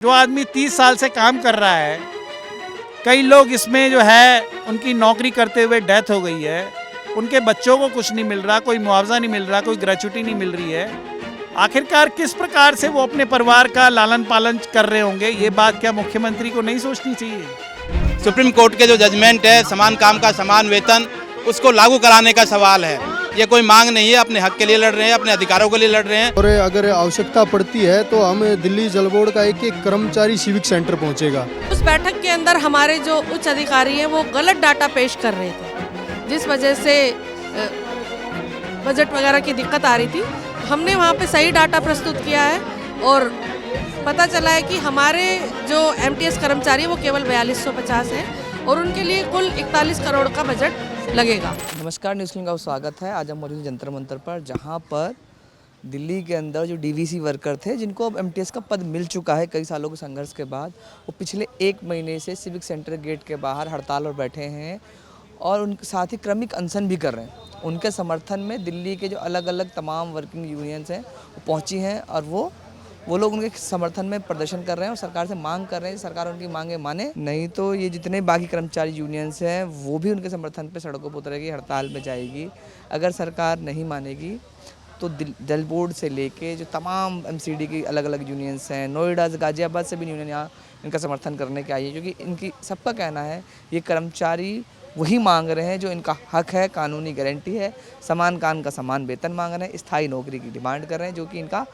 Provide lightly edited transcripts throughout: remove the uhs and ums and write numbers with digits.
जो आदमी 30 साल से काम कर रहा है, कई लोग इसमें जो है उनकी नौकरी करते हुए डेथ हो गई है, उनके बच्चों को कुछ नहीं मिल रहा, कोई मुआवजा नहीं मिल रहा, कोई ग्रेच्युटी नहीं मिल रही है। आखिरकार किस प्रकार से वो अपने परिवार का लालन पालन कर रहे होंगे, ये बात क्या मुख्यमंत्री को नहीं सोचनी चाहिए? सुप्रीम कोर्ट के जो जजमेंट है, समान काम का समान वेतन, उसको लागू कराने का सवाल है। ये कोई मांग नहीं है, अपने हक के लिए लड़ रहे हैं, अपने अधिकारों के लिए लड़ रहे हैं। और अगर आवश्यकता पड़ती है तो हम दिल्ली जल बोर्ड का एक कर्मचारी सिविक सेंटर पहुंचेगा। उस बैठक के अंदर हमारे जो उच्च अधिकारी हैं वो गलत डाटा पेश कर रहे थे, जिस वजह से बजट वगैरह की दिक्कत आ रही थी। हमने वहाँ पे सही डाटा प्रस्तुत किया है और पता चला है कि हमारे जो एमटीएस कर्मचारी हैं वो केवल 4250 हैं और उनके लिए कुल 41 करोड़ का बजट लगेगा। नमस्कार, न्यूज़ क्लिक का स्वागत है। आज हम मौजूद जंतर मंतर पर, जहां पर दिल्ली के अंदर जो डीवीसी वर्कर थे, जिनको अब एमटीएस का पद मिल चुका है कई सालों के संघर्ष के बाद, वो पिछले 1 महीने से सिविक सेंटर गेट के बाहर हड़ताल पर बैठे हैं और उनके साथ ही क्रमिक अनशन भी कर रहे हैं। उनके समर्थन में दिल्ली के जो अलग अलग तमाम वर्किंग यूनियंस हैं वो पहुँची हैं और वो लोग उनके समर्थन में प्रदर्शन कर रहे हैं और सरकार से मांग कर रहे हैं सरकार उनकी मांगे माने, नहीं तो ये जितने बाकी कर्मचारी यूनियंस हैं वो भी उनके समर्थन पे सड़कों पर उतरेगी, हड़ताल में जाएगी। अगर सरकार नहीं मानेगी तो जल बोर्ड से लेके जो तमाम एमसीडी की अलग अलग यूनियंस हैं, नोएडा गाजियाबाद से भी यूनियन यहाँ इनका समर्थन करने के आई है, क्योंकि इनकी सबका कहना है ये कर्मचारी वही मांग रहे हैं जो इनका हक है, कानूनी गारंटी है, समान काम का समान वेतन मांग रहे हैं, स्थायी नौकरी की डिमांड कर रहे हैं जो कि इनका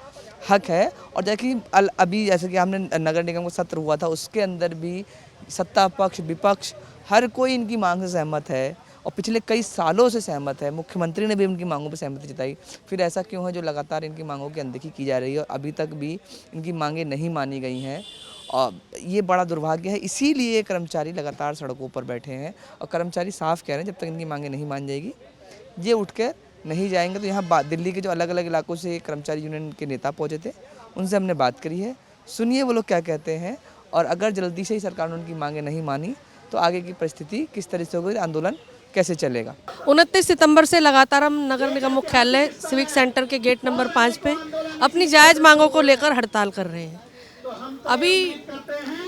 हक है। और जैसे कि हमने नगर निगम का सत्र हुआ था, उसके अंदर भी सत्ता पक्ष विपक्ष हर कोई इनकी मांग से सहमत है और पिछले कई सालों से सहमत है। मुख्यमंत्री ने भी उनकी मांगों पर सहमति जताई। फिर ऐसा क्यों है जो लगातार इनकी मांगों की अनदेखी की जा रही है और अभी तक भी इनकी मांगें नहीं मानी गई हैं? और ये बड़ा दुर्भाग्य है। इसीलिए कर्मचारी लगातार सड़कों पर बैठे हैं और कर्मचारी साफ कह रहे हैं जब तक इनकी मांगें नहीं मान जाएगी, ये उठकर नहीं जाएंगे। तो यहाँ दिल्ली के जो अलग अलग इलाकों से कर्मचारी यूनियन के नेता पहुँचे थे, उनसे हमने बात करी है। सुनिए वो लोग क्या कहते हैं और अगर जल्दी से ही सरकार ने उनकी मांगें नहीं मानी तो आगे की परिस्थिति किस तरह से होगी, आंदोलन कैसे चलेगा। 29 सितंबर से लगातार हम नगर निगम मुख्यालय सिविक सेंटर के गेट नंबर 5 पे अपनी जायज़ मांगों को लेकर हड़ताल कर रहे हैं। अभी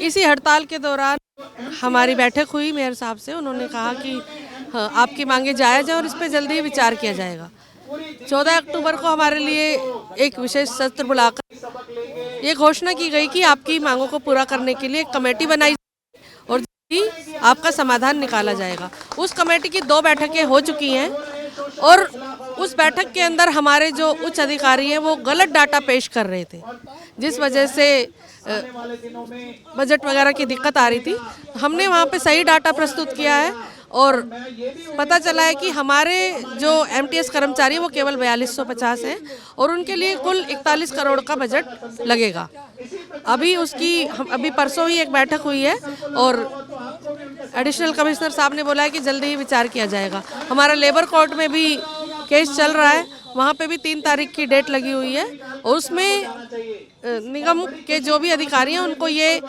इसी हड़ताल के दौरान हमारी बैठक हुई मेयर साहब से। उन्होंने कहा कि हाँ, आपकी मांगे जायज़ हैं और इस पर जल्दी ही विचार किया जाएगा। 14 अक्टूबर को हमारे लिए एक विशेष सत्र बुलाकर ये घोषणा की गई कि आपकी मांगों को पूरा करने के लिए एक कमेटी बनाई और आपका समाधान निकाला जाएगा। उस कमेटी की 2 बैठकें हो चुकी हैं और उस बैठक के अंदर हमारे जो उच्च अधिकारी हैं वो गलत डाटा पेश कर रहे थे, जिस वजह से बजट वगैरह की दिक्कत आ रही थी। हमने वहाँ पे सही डाटा प्रस्तुत किया है और पता चला है कि हमारे जो एमटीएस कर्मचारी हैं वो केवल 4250 हैं और उनके लिए कुल 41 करोड़ का बजट लगेगा। अभी परसों ही एक बैठक हुई है और एडिशनल कमिश्नर साहब ने बोला है कि जल्दी ही विचार किया जाएगा। हमारा लेबर कोर्ट में भी केस चल रहा है, वहाँ पे भी 3 तारीख की डेट लगी हुई है और उसमें निगम के जो भी अधिकारी हैं उनको ये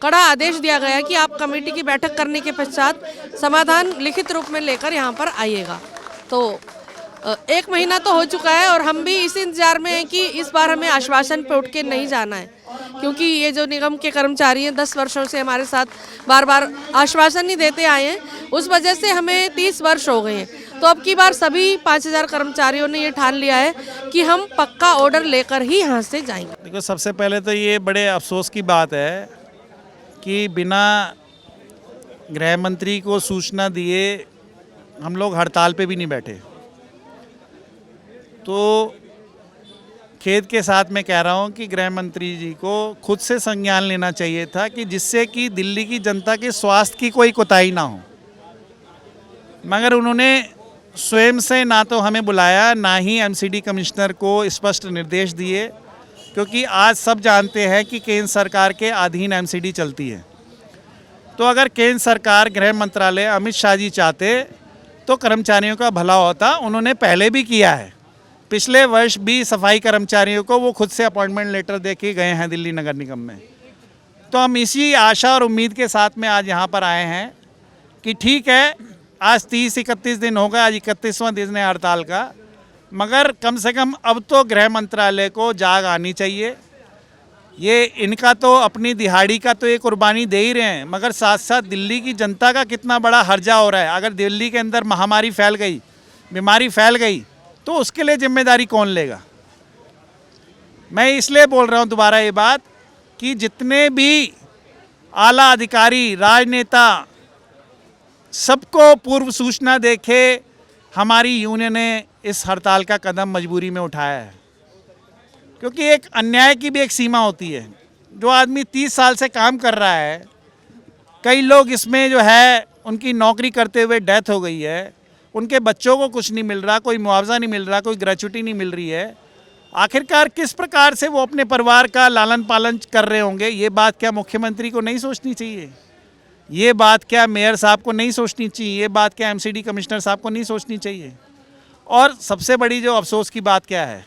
कड़ा आदेश दिया गया है कि आप कमेटी की बैठक करने के पश्चात समाधान लिखित रूप में लेकर यहाँ पर आइएगा। तो 1 महीना तो हो चुका है और हम भी इस इंतजार में हैं कि इस बार हमें आश्वासन पे उठ के नहीं जाना है, क्योंकि ये जो निगम के कर्मचारी हैं 10 वर्षों से हमारे साथ बार बार आश्वासन नहीं देते आए हैं, उस वजह से हमें 30 वर्ष हो गए हैं। तो अब की बार सभी 5000 कर्मचारियों ने ये ठान लिया है कि हम पक्का ऑर्डर लेकर ही यहाँ से जाएंगे। देखो, सबसे पहले तो ये बड़े अफसोस की बात है कि बिना गृह मंत्री को सूचना दिए हम लोग हड़ताल पे भी नहीं बैठे। तो खेद के साथ मैं कह रहा हूँ कि गृह मंत्री जी को खुद से संज्ञान लेना चाहिए था कि जिससे कि दिल्ली की जनता के स्वास्थ्य की कोई कोताही ना हो। मगर उन्होंने स्वयं से ना तो हमें बुलाया, ना ही एमसीडी कमिश्नर को स्पष्ट निर्देश दिए, क्योंकि आज सब जानते हैं कि केंद्र सरकार के अधीन एमसीडी चलती है। तो अगर केंद्र सरकार, गृह मंत्रालय, अमित शाह जी चाहते तो कर्मचारियों का भला होता। उन्होंने पहले भी किया है, पिछले वर्ष भी सफाई कर्मचारियों को वो खुद से अपॉइंटमेंट लेटर दे के गए हैं दिल्ली नगर निगम में। तो हम इसी आशा और उम्मीद के साथ में आज यहाँ पर आए हैं कि ठीक है, आज 30-31 दिन हो गए, आज 31वां दिन है हड़ताल का, मगर कम से कम अब तो गृह मंत्रालय को जाग आनी चाहिए ये इनका तो अपनी दिहाड़ी का तो ये कुर्बानी दे ही रहे हैं, मगर साथ साथ दिल्ली की जनता का कितना बड़ा हर्जा हो रहा है। अगर दिल्ली के अंदर महामारी फैल गई, बीमारी फैल गई, तो उसके लिए जिम्मेदारी कौन लेगा। मैं इसलिए बोल रहा हूँ दोबारा ये बात कि जितने भी आला अधिकारी, राजनेता, सबको पूर्व सूचना देके हमारी यूनियन ने इस हड़ताल का कदम मजबूरी में उठाया है, क्योंकि एक अन्याय की भी एक सीमा होती है। जो आदमी 30 साल से काम कर रहा है, कई लोग इसमें जो है उनकी नौकरी करते हुए डेथ हो गई है, उनके बच्चों को कुछ नहीं मिल रहा, कोई मुआवजा नहीं मिल रहा, कोई ग्रेच्युटी नहीं मिल रही है। आखिरकार किस प्रकार से वो अपने परिवार का लालन पालन कर रहे होंगे, ये बात क्या मुख्यमंत्री को नहीं सोचनी चाहिए? ये बात क्या मेयर साहब को नहीं सोचनी चाहिए? ये बात क्या एमसीडी कमिश्नर साहब को नहीं सोचनी चाहिए? और सबसे बड़ी जो अफसोस की बात क्या है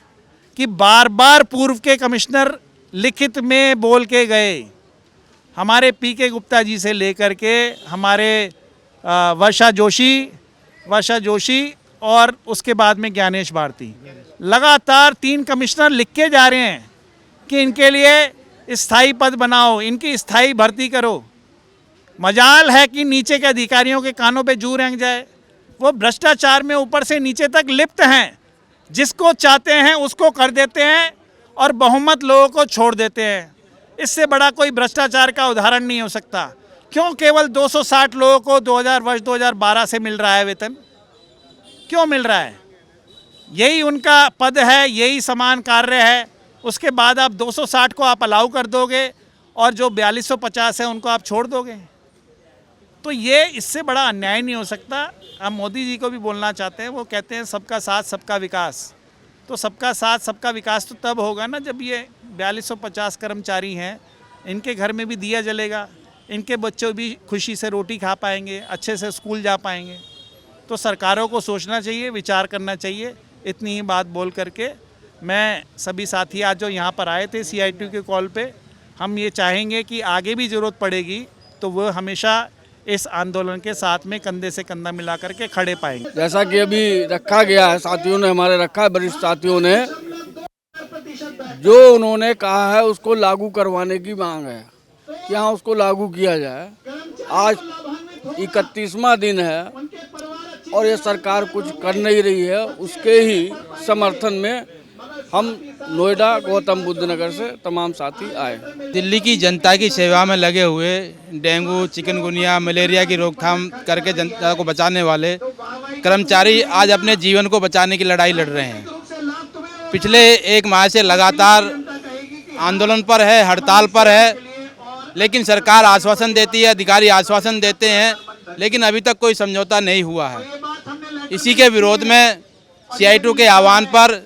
कि बार बार पूर्व के कमिश्नर लिखित में बोल के गए, हमारे पीके गुप्ता जी से लेकर के हमारे वर्षा जोशी और उसके बाद में ज्ञानेश भारती, लगातार 3 कमिश्नर लिख के जा रहे हैं कि इनके लिए स्थायी पद बनाओ, इनकी स्थायी भर्ती करो। मजाल है कि नीचे के अधिकारियों के कानों पे जू रेंग जाए। वो भ्रष्टाचार में ऊपर से नीचे तक लिप्त हैं, जिसको चाहते हैं उसको कर देते हैं और बहुमत लोगों को छोड़ देते हैं। इससे बड़ा कोई भ्रष्टाचार का उदाहरण नहीं हो सकता। क्यों केवल 260 लोगों को 2012 से मिल रहा है वेतन? क्यों मिल रहा है? यही उनका पद है, यही समान कार्य है। उसके बाद आप 260 को आप अलाउ कर दोगे और जो 4250 है उनको आप छोड़ दोगे। तो ये इससे बड़ा अन्याय नहीं हो सकता। हम मोदी जी को भी बोलना चाहते हैं, वो कहते हैं सबका साथ सबका विकास। तो सबका साथ सबका विकास तो तब होगा ना जब ये 4250 कर्मचारी हैं, इनके घर में भी दिया जलेगा, इनके बच्चे भी खुशी से रोटी खा पाएंगे, अच्छे से स्कूल जा पाएंगे। तो सरकारों को सोचना चाहिए, विचार करना चाहिए। इतनी ही बात बोल करके मैं सभी साथी आज जो यहाँ पर आए थे CITU के कॉल पे, हम ये चाहेंगे कि आगे भी ज़रूरत पड़ेगी तो वो हमेशा इस आंदोलन के साथ में कंधे से कंधा मिला करके खड़े पाएंगे। जैसा कि अभी रखा गया है, साथियों ने हमारे रखा है, वरिष्ठ साथियों ने जो उन्होंने कहा है उसको लागू करवाने की मांग है कि हाँ उसको लागू किया जाए। आज 31वां दिन है और ये सरकार कुछ कर नहीं रही है, उसके ही समर्थन में हम नोएडा गौतम बुद्ध नगर से तमाम साथी आए। दिल्ली की जनता की सेवा में लगे हुए, डेंगू, चिकनगुनिया, मलेरिया की रोकथाम करके जनता को बचाने वाले कर्मचारी आज अपने जीवन को बचाने की लड़ाई लड़ रहे हैं। पिछले 1 माह से लगातार आंदोलन पर है, हड़ताल पर है, लेकिन सरकार आश्वासन देती है, अधिकारी आश्वासन देते हैं, लेकिन अभी तक कोई समझौता नहीं हुआ है। इसी के विरोध में CITU के आह्वान पर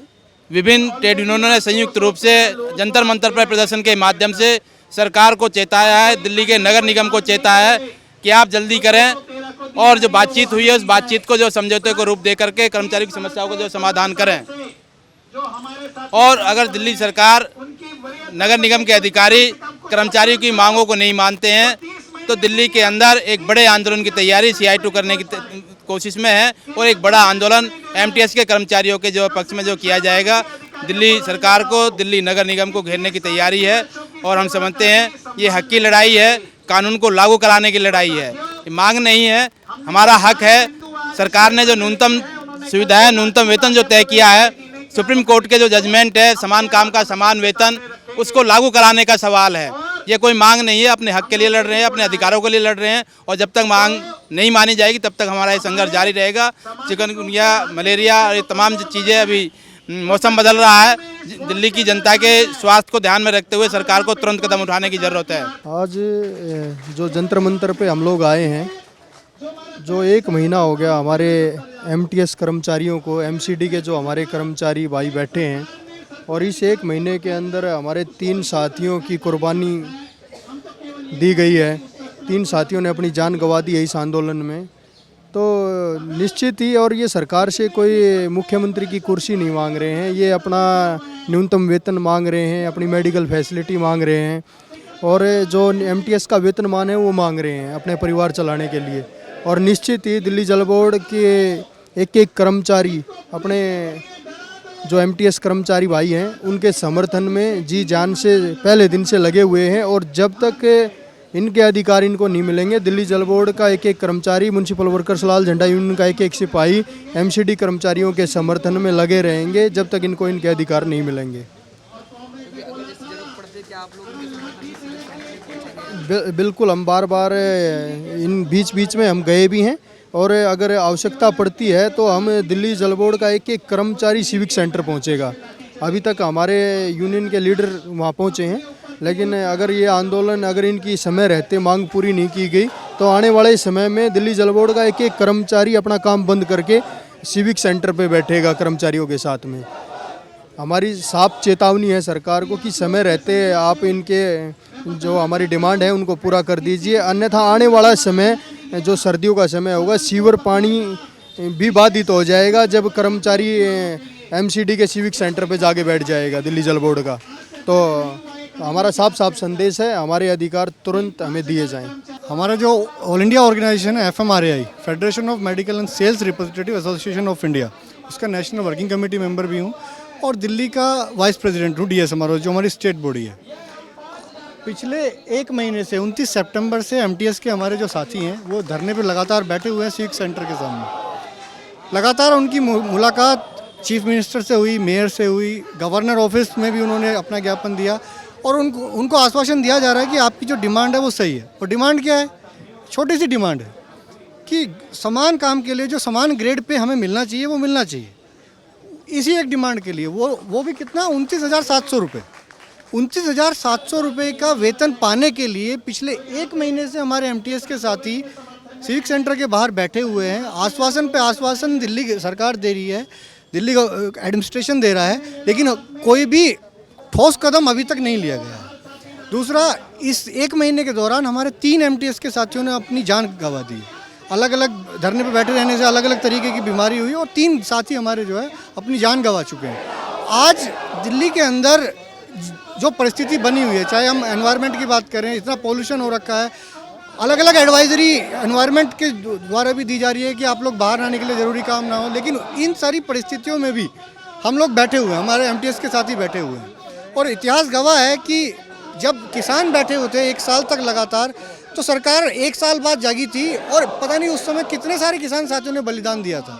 विभिन्न ट्रेड यूनियनों ने संयुक्त रूप से जंतर मंतर पर प्रदर्शन के माध्यम से सरकार को चेताया है, दिल्ली के नगर निगम को चेताया है कि आप जल्दी करें और जो बातचीत हुई है उस बातचीत को जो समझौते को रूप दे करके कर्मचारी की समस्याओं को जो समाधान करें। और अगर दिल्ली सरकार, नगर निगम के अधिकारी कर्मचारियों की मांगों को नहीं मानते हैं तो दिल्ली के अंदर एक बड़े आंदोलन की तैयारी CITU करने की कोशिश में है और एक बड़ा आंदोलन MTS के कर्मचारियों के जो पक्ष में जो किया जाएगा। दिल्ली सरकार को, दिल्ली नगर निगम को घेरने की तैयारी है और हम समझते हैं ये हक की लड़ाई है, कानून को लागू कराने की लड़ाई है। ये मांग नहीं है, हमारा हक है। सरकार ने जो न्यूनतम सुविधाएं, न्यूनतम वेतन जो तय किया है, सुप्रीम कोर्ट के जो जजमेंट है, समान काम का समान वेतन, उसको लागू कराने का सवाल है। ये कोई मांग नहीं है, अपने हक के लिए लड़ रहे हैं, अपने अधिकारों के लिए लड़ रहे हैं और जब तक मांग नहीं मानी जाएगी तब तक हमारा ये संघर्ष जारी रहेगा। चिकनगुनिया, मलेरिया और ये तमाम चीज़ें, अभी मौसम बदल रहा है, दिल्ली की जनता के स्वास्थ्य को ध्यान में रखते हुए सरकार को तुरंत कदम उठाने की ज़रूरत है। आज जो जंतर मंतर पे हम लोग आए हैं, जो 1 महीना हो गया हमारे MTS कर्मचारियों को, MCD के जो हमारे कर्मचारी भाई बैठे हैं, और इस 1 महीने के अंदर हमारे 3 साथियों की कुर्बानी दी गई है। 3 साथियों ने अपनी जान गंवा दी है इस आंदोलन में। तो निश्चित ही, और ये सरकार से कोई मुख्यमंत्री की कुर्सी नहीं मांग रहे हैं, ये अपना न्यूनतम वेतन मांग रहे हैं, अपनी मेडिकल फैसिलिटी मांग रहे हैं और जो MTS का वेतनमान है वो मांग रहे हैं अपने परिवार चलाने के लिए। और निश्चित ही दिल्ली जल बोर्ड के एक कर्मचारी अपने जो एमटीएस कर्मचारी भाई हैं उनके समर्थन में जी जान से पहले दिन से लगे हुए हैं। और जब तक इनके अधिकार इनको नहीं मिलेंगे, दिल्ली जल बोर्ड का एक एक कर्मचारी, म्युनिसिपल वर्कर्स लाल झंडा यूनियन का एक एक सिपाही एमसीडी कर्मचारियों के समर्थन में लगे रहेंगे जब तक इनको इनके अधिकार नहीं मिलेंगे। बिल्कुल, हम बार बार इन बीच में हम गए भी हैं और अगर आवश्यकता पड़ती है तो हम दिल्ली जल बोर्ड का एक एक कर्मचारी सिविक सेंटर पहुंचेगा। अभी तक हमारे यूनियन के लीडर वहां पहुंचे हैं, लेकिन अगर ये आंदोलन अगर इनकी समय रहते मांग पूरी नहीं की गई तो आने वाले समय में दिल्ली जल बोर्ड का एक एक कर्मचारी अपना काम बंद करके सिविक सेंटर पे बैठेगा कर्मचारियों के साथ में। हमारी साफ चेतावनी है सरकार को कि समय रहते आप इनके जो हमारी डिमांड है उनको पूरा कर दीजिए, अन्यथा आने वाला समय जो सर्दियों का समय होगा, सीवर पानी भी बाधित हो जाएगा जब कर्मचारी एमसीडी के सिविक सेंटर पे जाके बैठ जाएगा दिल्ली जल बोर्ड का। तो हमारा साफ संदेश है, हमारे अधिकार तुरंत हमें दिए जाएं। हमारा जो ऑल इंडिया ऑर्गेनाइजेशन है FMRAI, federation of medical and sales representative association of India, उसका नेशनल वर्किंग कमेटी मेंबर भी हूँ और दिल्ली का वाइस प्रेसिडेंट हूँ DSMRO, जो हमारी स्टेट बॉडी है। पिछले एक महीने से 29 सितंबर से MTS के हमारे जो साथी हैं वो धरने पर लगातार बैठे हुए हैं सिविक सेंटर के सामने। लगातार उनकी मुलाकात चीफ मिनिस्टर से हुई, मेयर से हुई, गवर्नर ऑफिस में भी उन्होंने अपना ज्ञापन दिया और उनको आश्वासन दिया जा रहा है कि आपकी जो डिमांड है वो सही है। और डिमांड क्या है? छोटी सी डिमांड है कि समान काम के लिए जो समान ग्रेड पे हमें मिलना चाहिए वो मिलना चाहिए। इसी एक डिमांड के लिए वो भी कितना, 29,700 रुपये। 29,700 रुपये का वेतन पाने के लिए पिछले एक महीने से हमारे MTS के साथी सिविक सेंटर के बाहर बैठे हुए हैं। आश्वासन पे आश्वासन दिल्ली सरकार दे रही है, दिल्ली का एडमिनिस्ट्रेशन दे रहा है, लेकिन कोई भी ठोस कदम अभी तक नहीं लिया गया है। दूसरा, इस एक महीने के दौरान हमारे 3 MTS के साथियों ने अपनी जान गंवा दी। अलग अलग धरने पर बैठे रहने से अलग अलग तरीके की बीमारी हुई और 3 साथी हमारे जो है अपनी जान गंवा चुके हैं। आज दिल्ली के अंदर जो परिस्थिति बनी हुई है, चाहे हम एनवायरनमेंट की बात करें, इतना पोल्यूशन हो रखा है, अलग अलग एडवाइजरी एनवायरनमेंट के द्वारा भी दी जा रही है कि आप लोग बाहर ना निकले, ज़रूरी काम ना हो, लेकिन इन सारी परिस्थितियों में भी हम लोग बैठे हुए हैं, हमारे MTS के साथी बैठे हुए हैं। और इतिहास गवाह है कि जब किसान बैठे होते हैं 1 साल तक लगातार, तो सरकार 1 साल बाद जागी थी और पता नहीं उस समय कितने सारे किसान साथियों ने बलिदान दिया था।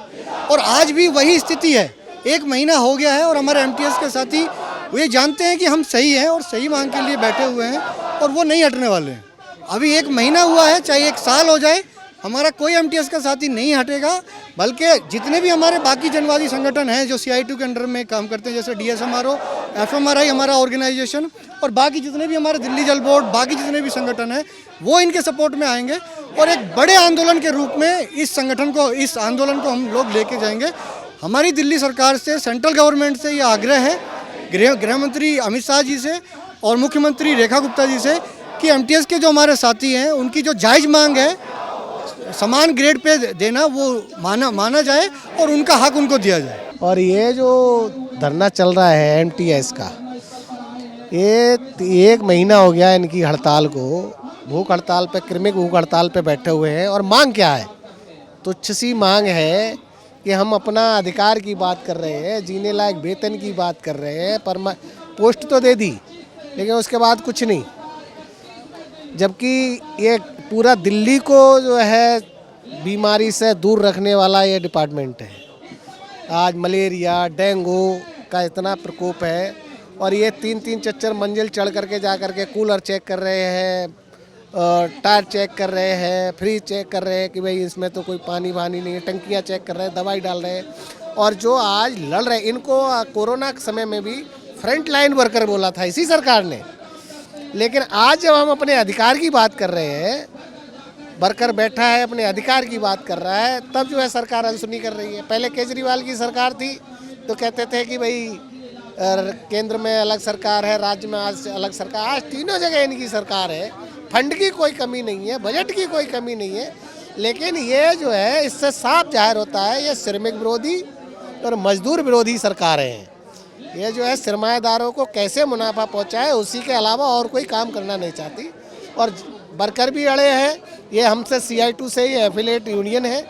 और आज भी वही स्थिति है। 1 महीना हो गया है और हमारे MTS के साथी वो जानते हैं कि हम सही हैं और सही मांग के लिए बैठे हुए हैं और वो नहीं हटने वाले हैं। अभी 1 महीना हुआ है, चाहे 1 साल हो जाए, हमारा कोई MTS का साथी नहीं हटेगा। बल्कि जितने भी हमारे बाकी जनवादी संगठन हैं जो CITU के अंडर में काम करते हैं, जैसे DSMRO, FMRI हमारा ऑर्गेनाइजेशन, और बाकी जितने भी हमारे दिल्ली जल बोर्ड, बाकी जितने भी संगठन हैं, वो इनके सपोर्ट में आएंगे और एक बड़े आंदोलन के रूप में इस आंदोलन को हम लोग लेके जाएंगे। हमारी दिल्ली सरकार से, सेंट्रल गवर्नमेंट से ये आग्रह है, गृह मंत्री अमित शाह जी से और मुख्यमंत्री रेखा गुप्ता जी से, कि MTS के जो हमारे साथी हैं उनकी जो जायज़ मांग है समान ग्रेड पे देना, वो माना जाए और उनका हक उनको दिया जाए। और ये जो धरना चल रहा है MTS का, ये 1 महीना हो गया इनकी हड़ताल को, भूख हड़ताल पे, क्रमिक भूख हड़ताल पे बैठे हुए हैं। और मांग क्या है? तुच्छ सी मांग है कि हम अपना अधिकार की बात कर रहे हैं, जीने लायक वेतन की बात कर रहे हैं, पर पोस्ट तो दे दी लेकिन उसके बाद कुछ नहीं। जबकि ये पूरा दिल्ली को जो है बीमारी से दूर रखने वाला ये डिपार्टमेंट है। आज मलेरिया, डेंगू का इतना प्रकोप है और ये 3-3, 4-4 मंजिल चढ़ करके जा करके कूलर चेक कर रहे हैं, टायर चेक कर रहे हैं, फ्रिज चेक कर रहे हैं कि भाई इसमें तो कोई पानी नहीं है, टंकियाँ चेक कर रहे हैं, दवाई डाल रहे हैं। और जो आज लड़ रहे, इनको कोरोना के समय में भी फ्रंट लाइन वर्कर बोला था इसी सरकार ने, लेकिन आज जब हम अपने अधिकार की बात कर रहे हैं, वर्कर बैठा है अपने अधिकार की बात कर रहा है, तब जो है सरकार अनसुनी कर रही है। पहले केजरीवाल की सरकार थी तो कहते थे कि भाई केंद्र में अलग सरकार है, राज्य में आज अलग सरकार, आज तीनों जगह इनकी सरकार है। फंड की कोई कमी नहीं है, बजट की कोई कमी नहीं है, लेकिन ये जो है इससे साफ जाहिर होता है ये श्रमिक विरोधी और मजदूर विरोधी सरकारें हैं। ये जो है सरमाएदारों को कैसे मुनाफा पहुंचाए, उसी के अलावा और कोई काम करना नहीं चाहती। और वर्कर भी अड़े हैं, ये हमसे CITU से ही एफिलेट यूनियन है,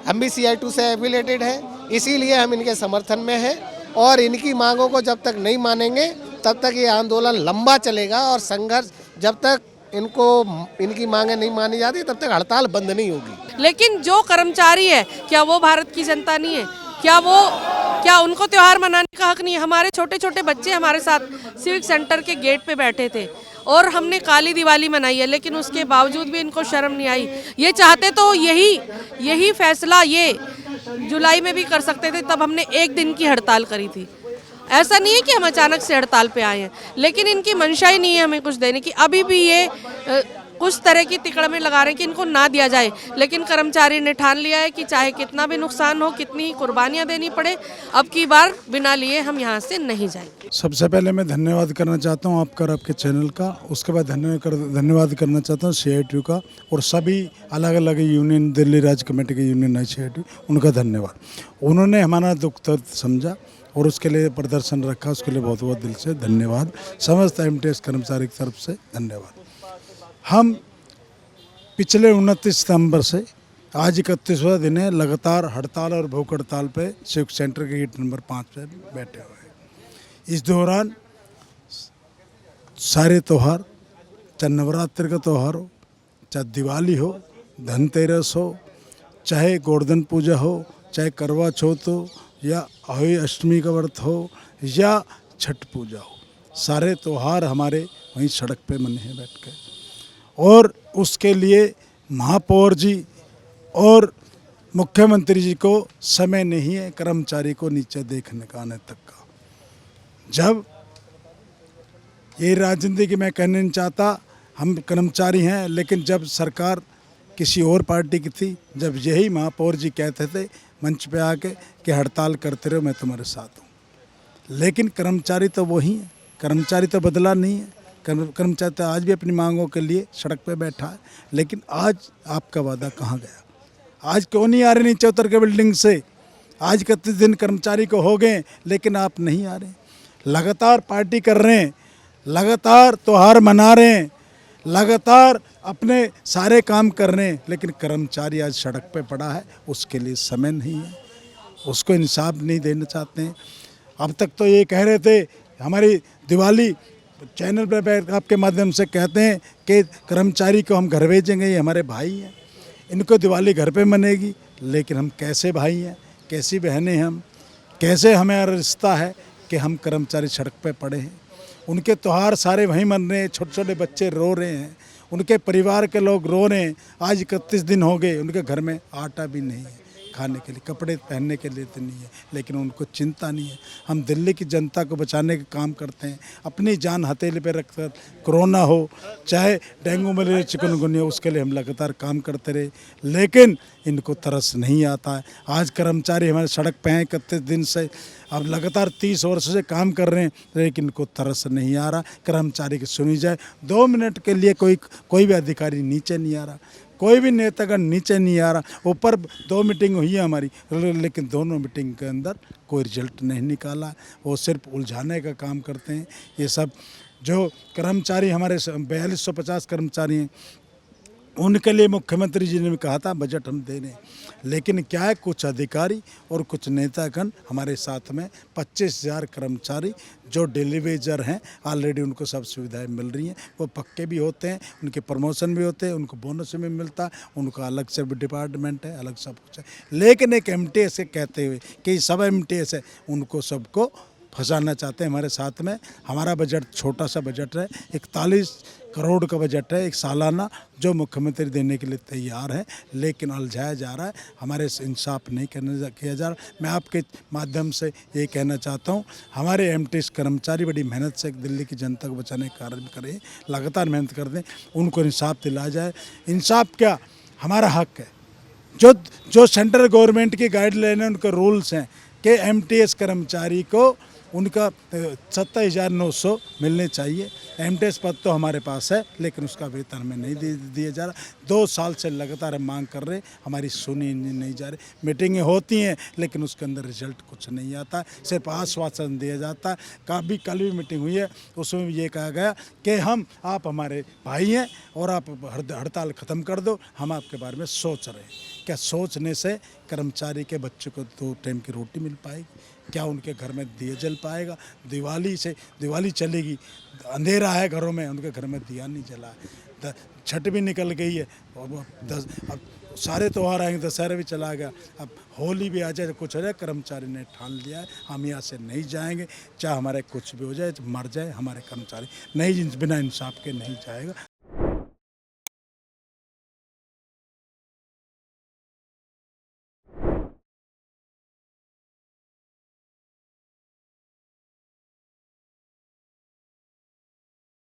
हम भी CITU से एफिलेटेड हैं, इसीलिए हम इनके समर्थन में हैं और इनकी मांगों को जब तक नहीं मानेंगे तब तक ये आंदोलन लंबा चलेगा और संघर्ष जब तक इनकी मांगें नहीं मानी जाती तब तक हड़ताल बंद नहीं होगी। लेकिन जो कर्मचारी है, क्या वो भारत की जनता नहीं है? क्या उनको त्योहार मनाने का हक नहीं है? हमारे छोटे छोटे बच्चे हमारे साथ सिविक सेंटर के गेट पे बैठे थे और हमने काली दिवाली मनाई है, लेकिन उसके बावजूद भी इनको शर्म नहीं आई। ये चाहते तो यही फैसला ये जुलाई में भी कर सकते थे, तब हमने एक दिन की हड़ताल करी थी। ऐसा नहीं है कि हम अचानक से हड़ताल पे आए हैं, लेकिन इनकी मंशा ही नहीं है हमें कुछ देने की। अभी भी ये कुछ तरह की तिकड़में लगा रहे हैं कि इनको ना दिया जाए, लेकिन कर्मचारी ने ठान लिया है कि चाहे कितना भी नुकसान हो, कितनी कुर्बानियां देनी पड़े, अब की बार बिना लिए हम यहाँ से नहीं जाएंगे। सबसे पहले मैं धन्यवाद करना चाहता हूँ आपका और आपके चैनल का। उसके बाद धन्यवाद करना चाहता हूँ CITU का और सभी अलग अलग यूनियन, दिल्ली राज्य कमेटी के यूनियन है CITU, उनका धन्यवाद। उन्होंने हमारा दुख दर्द समझा और उसके लिए प्रदर्शन रखा, उसके लिए बहुत बहुत दिल से धन्यवाद। समस्त MTS कर्मचारी की तरफ से धन्यवाद। हम पिछले 29 सितंबर से आज 31वां दिन है, लगातार हड़ताल और भूख हड़ताल पे सिविक सेंटर के गेट नंबर 5 पे बैठे हुए हैं। इस दौरान सारे त्यौहार, चाहे नवरात्रि का त्यौहार हो, चाहे दिवाली हो, धनतेरस हो, चाहे गोवर्धन पूजा हो, चाहे करवा चौथ हो, या अहोई अष्टमी का व्रत हो, या छठ पूजा हो, सारे त्यौहार हमारे वहीं सड़क पे मने हैं बैठ के। और उसके लिए महापौर जी और मुख्यमंत्री जी को समय नहीं है कर्मचारी को नीचे देखने का, आने तक का। जब ये राजनीति की मैं कहना नहीं चाहता, हम कर्मचारी हैं, लेकिन जब सरकार किसी और पार्टी की थी, जब यही महापौर जी कहते थे मंच पे आके कि हड़ताल करते रहो, मैं तुम्हारे साथ हूँ, लेकिन कर्मचारी तो वही है, कर्मचारी तो बदला नहीं है। कर्मचारी तो आज भी अपनी मांगों के लिए सड़क पे बैठा है, लेकिन आज आपका वादा कहाँ गया? आज क्यों नहीं आ रहे नीचे उतर के बिल्डिंग से? आज 31 दिन कर्मचारी को हो गए, लेकिन आप नहीं आ रहे। लगातार पार्टी कर रहे हैं, लगातार त्यौहार मना रहे हैं, लगातार अपने सारे काम कर रहे हैं, लेकिन कर्मचारी आज सड़क पे पड़ा है, उसके लिए समय नहीं है, उसको इंसाफ नहीं देना चाहते हैं। अब तक तो ये कह रहे थे हमारी दिवाली चैनल पर बैठ आपके माध्यम से कहते हैं कि कर्मचारी को हम घर भेजेंगे, ये हमारे भाई हैं, इनको दिवाली घर पे मनेगी, लेकिन हम कैसे भाई हैं, कैसी बहनें हम, कैसे हमारा रिश्ता है कि हम कर्मचारी सड़क पे पड़े हैं। उनके त्यौहार सारे वहीं मन रहे हैं, छोटे छोटे बच्चे रो रहे हैं, उनके परिवार के लोग रो रहे हैं। आज 31 दिन हो गए, उनके घर में आटा भी नहीं है खाने के लिए, कपड़े पहनने के लिए तो नहीं है, लेकिन उनको चिंता नहीं है। हम दिल्ली की जनता को बचाने का काम करते हैं, अपनी जान हथेली पे रखकर, कोरोना हो चाहे डेंगू मलेरिया चिकनगुनिया, उसके लिए हम लगातार काम करते रहे, लेकिन इनको तरस नहीं आता है। आज कर्मचारी हमारे सड़क पे हैं 31 दिन से, अब लगातार 30 वर्ष से काम कर रहे हैं, लेकिन इनको तरस नहीं आ रहा। कर्मचारी की सुनी जाए, 2 मिनट के लिए कोई भी अधिकारी नीचे नहीं आ रहा, कोई भी नेतागण नीचे नहीं आ रहा। ऊपर 2 मीटिंग हुई है हमारी, लेकिन दोनों मीटिंग के अंदर कोई रिजल्ट नहीं निकाला, वो सिर्फ उलझाने का काम करते हैं। ये सब जो कर्मचारी हमारे 4250 कर्मचारी हैं, उनके लिए मुख्यमंत्री जी ने भी कहा था बजट हम दे रहे हैं, लेकिन क्या है, कुछ अधिकारी और कुछ नेतागण हमारे साथ में 25,000 कर्मचारी जो डेली वेजर हैं, ऑलरेडी उनको सब सुविधाएं मिल रही हैं, वो पक्के भी होते हैं, उनके प्रमोशन भी होते हैं, उनको बोनस भी मिलता है, उनका अलग से भी डिपार्टमेंट है, अलग सब कुछ है। लेकिन एक MTS के कहते हुए कि सब MTS है, उनको सबको फंसाना चाहते हैं हमारे साथ में। हमारा बजट छोटा सा बजट है, 41 करोड़ का बजट है एक सालाना, जो मुख्यमंत्री देने के लिए तैयार है, लेकिन उलझाया जा रहा है, हमारे इंसाफ नहीं किया जा रहा। मैं आपके माध्यम से ये कहना चाहता हूँ, हमारे MTS कर्मचारी बड़ी मेहनत से दिल्ली की जनता को बचाने का कार्य करें, लगातार मेहनत कर दें, उनको इंसाफ दिलाया जाए। इंसाफ क्या, हमारा हक है। जो सेंट्रल गवर्नमेंट की गाइडलाइन है, उनके रूल्स हैं कि MTS कर्मचारी को उनका 27,900 मिलने चाहिए। MTS पद तो हमारे पास है, लेकिन उसका वेतन हमें नहीं दिया जा रहा। 2 साल से लगातार हम मांग कर रहे, हमारी सुनी नहीं जा रही। मीटिंगें होती हैं, लेकिन उसके अंदर रिजल्ट कुछ नहीं आता, सिर्फ आश्वासन दिया जाता है। कल भी मीटिंग हुई है, उसमें भी ये कहा गया कि आप हमारे भाई हैं और आप हड़ताल ख़त्म कर दो, हम आपके बारे में सोच रहे हैं। क्या सोचने से कर्मचारी के बच्चों को 2 टाइम की रोटी मिल पाएगी? क्या उनके घर में दिए जल पाएगा? दिवाली चलेगी, अंधेरा है घरों में, उनके घर में दिया नहीं जला है। छठ भी निकल गई है और अब सारे त्यौहार आएंगे, दशहरा भी चला गया, अब होली भी आ जाए, कुछ हो जाए, कर्मचारी ने ठान लिया है हम यहाँ से नहीं जाएंगे, चाहे हमारे कुछ भी हो जाए, मर जाए हमारे कर्मचारी नहीं, बिना इंसाफ के नहीं जाएगा।